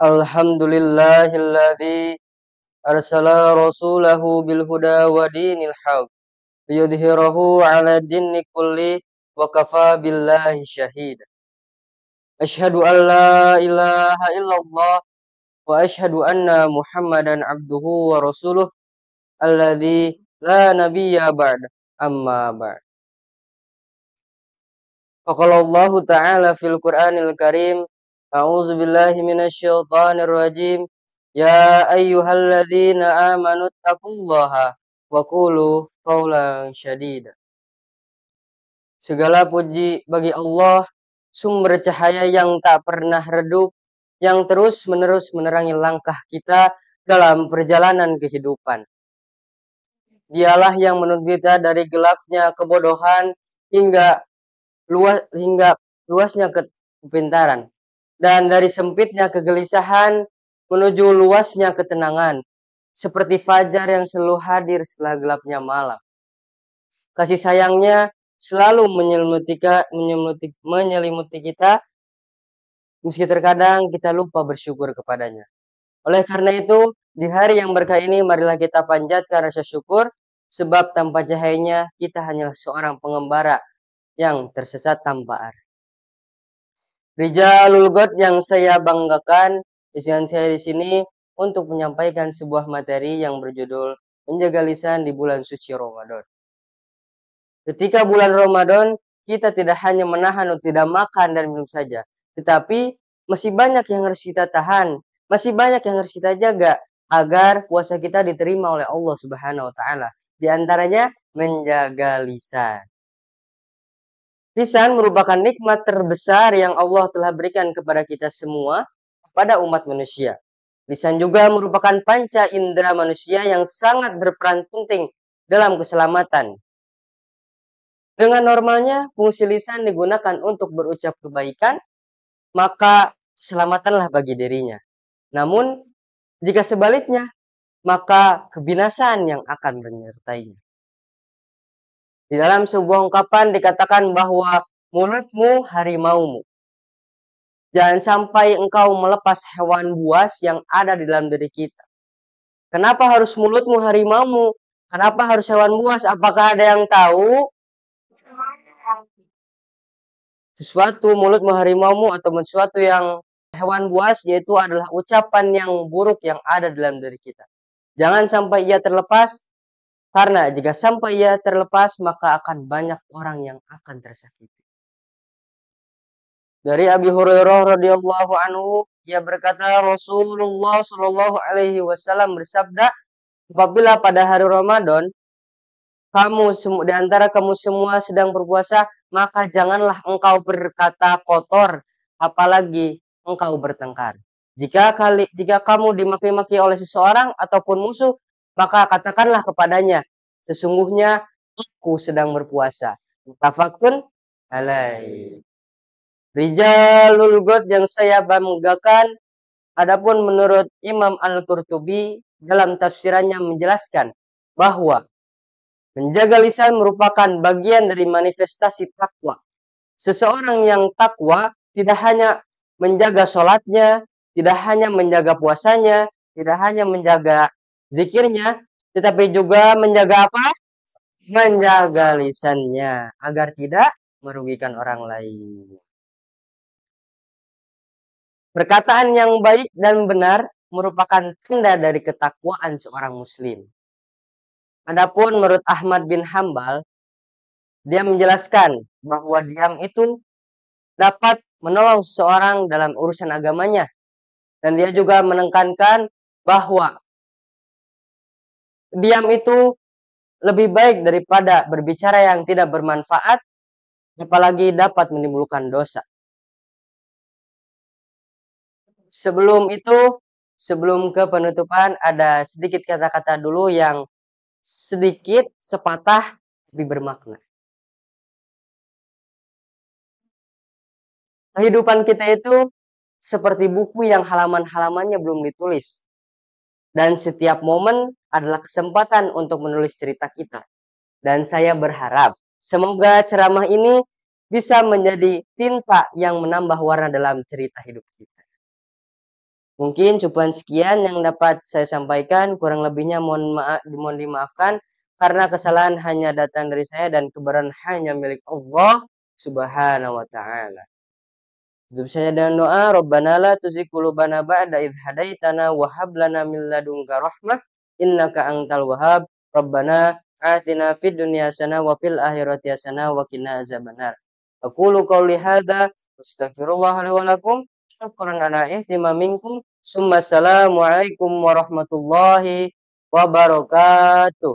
Alhamdulillahilladzi arsala rasulahu bil huda wa dinil haq liyudhhirahu 'ala dinni kulli wa kafa billahi syahida. Asyhadu an la ilaha illallah wa asyhadu anna Muhammadan abduhu wa rasuluh alladzi la nabiyya ba'da amma ba'd. Faqala Allah ta'ala fil Qur'anil Karim, a'udzu billahi minasyaitonir rajim. Ya ayyuhalladzina amanu taqullaha wa qulu qawlan syadida. Segala puji bagi Allah, sumber cahaya yang tak pernah redup, yang terus-menerus menerangi langkah kita dalam perjalanan kehidupan. Dialah yang menuntun kita dari gelapnya kebodohan hingga luasnya kepintaran, dan dari sempitnya kegelisahan menuju luasnya ketenangan, seperti fajar yang selalu hadir setelah gelapnya malam. Kasih sayangnya selalu menyelimuti kita, meski terkadang kita lupa bersyukur kepadanya. Oleh karena itu, di hari yang berkah ini marilah kita panjatkan rasa syukur, sebab tanpa cahayanya kita hanyalah seorang pengembara yang tersesat tanpa arah. Rijalul God yang saya banggakan, isian saya di sini untuk menyampaikan sebuah materi yang berjudul menjaga lisan di bulan suci Ramadan. Ketika bulan Ramadan, kita tidak hanya menahan untuk tidak makan dan minum saja, tetapi masih banyak yang harus kita tahan, masih banyak yang harus kita jaga agar puasa kita diterima oleh Allah Subhanahu wa taala. Di antaranya menjaga lisan. Lisan merupakan nikmat terbesar yang Allah telah berikan kepada kita semua, kepada umat manusia. Lisan juga merupakan panca indera manusia yang sangat berperan penting dalam keselamatan. Dengan normalnya, fungsi lisan digunakan untuk berucap kebaikan, maka keselamatanlah bagi dirinya. Namun, jika sebaliknya, maka kebinasaan yang akan menyertainya. Di dalam sebuah ungkapan dikatakan bahwa mulutmu harimaumu. Jangan sampai engkau melepas hewan buas yang ada di dalam diri kita. Kenapa harus mulutmu harimaumu? Kenapa harus hewan buas? Apakah ada yang tahu? Sesuatu mulutmu harimaumu atau sesuatu yang hewan buas, yaitu adalah ucapan yang buruk yang ada dalam diri kita. Jangan sampai ia terlepas. Karena jika sampai ia terlepas, maka akan banyak orang yang akan tersakiti. Dari Abi Hurairah radhiyallahu anhu, ia berkata Rasulullah Shallallahu alaihi wasallam bersabda, apabila pada hari Ramadan di antara kamu semua sedang berpuasa, maka janganlah engkau berkata kotor, apalagi engkau bertengkar. Jika kamu dimaki-maki oleh seseorang ataupun musuh, maka katakanlah kepadanya, sesungguhnya aku sedang berpuasa. Muttafaqun alaih. Rijalul God yang saya banggakan, adapun menurut Imam Al-Qurtubi dalam tafsirannya menjelaskan bahwa menjaga lisan merupakan bagian dari manifestasi takwa. Seseorang yang takwa tidak hanya menjaga sholatnya, tidak hanya menjaga puasanya, tidak hanya menjaga zikirnya, tetapi juga menjaga apa? Menjaga lisannya agar tidak merugikan orang lain. Perkataan yang baik dan benar merupakan tanda dari ketakwaan seorang muslim. Adapun menurut Ahmad bin Hambal, dia menjelaskan bahwa diam itu dapat menolong seseorang dalam urusan agamanya. Dan dia juga menekankan bahwa diam itu lebih baik daripada berbicara yang tidak bermanfaat, apalagi dapat menimbulkan dosa. Sebelum ke penutupan, ada sedikit kata-kata dulu yang sedikit sepatah tapi bermakna. Kehidupan kita itu seperti buku yang halaman-halamannya belum ditulis. Dan setiap momen adalah kesempatan untuk menulis cerita kita. Dan saya berharap semoga ceramah ini bisa menjadi tinta yang menambah warna dalam cerita hidup kita. Mungkin cukupkan sekian yang dapat saya sampaikan, kurang lebihnya mohon dimaafkan karena kesalahan hanya datang dari saya dan kebenaran hanya milik Allah Subhanahu wa taala. Tutup saja dengan doa, Rabbana la tuzigh qulubana ba'da idh hadaitana wa hab lana min ladunka rahmah innaka antal wahhab. Rabbana atina fid dunya hasanah wa fil akhirati hasanah wa qina azabannar. Aqulu qouli hadza astaghfirullah li wa lakum. Syukran ala ihtimam minkum. Summa assalamu alaikum warahmatullahi wabarakatuh.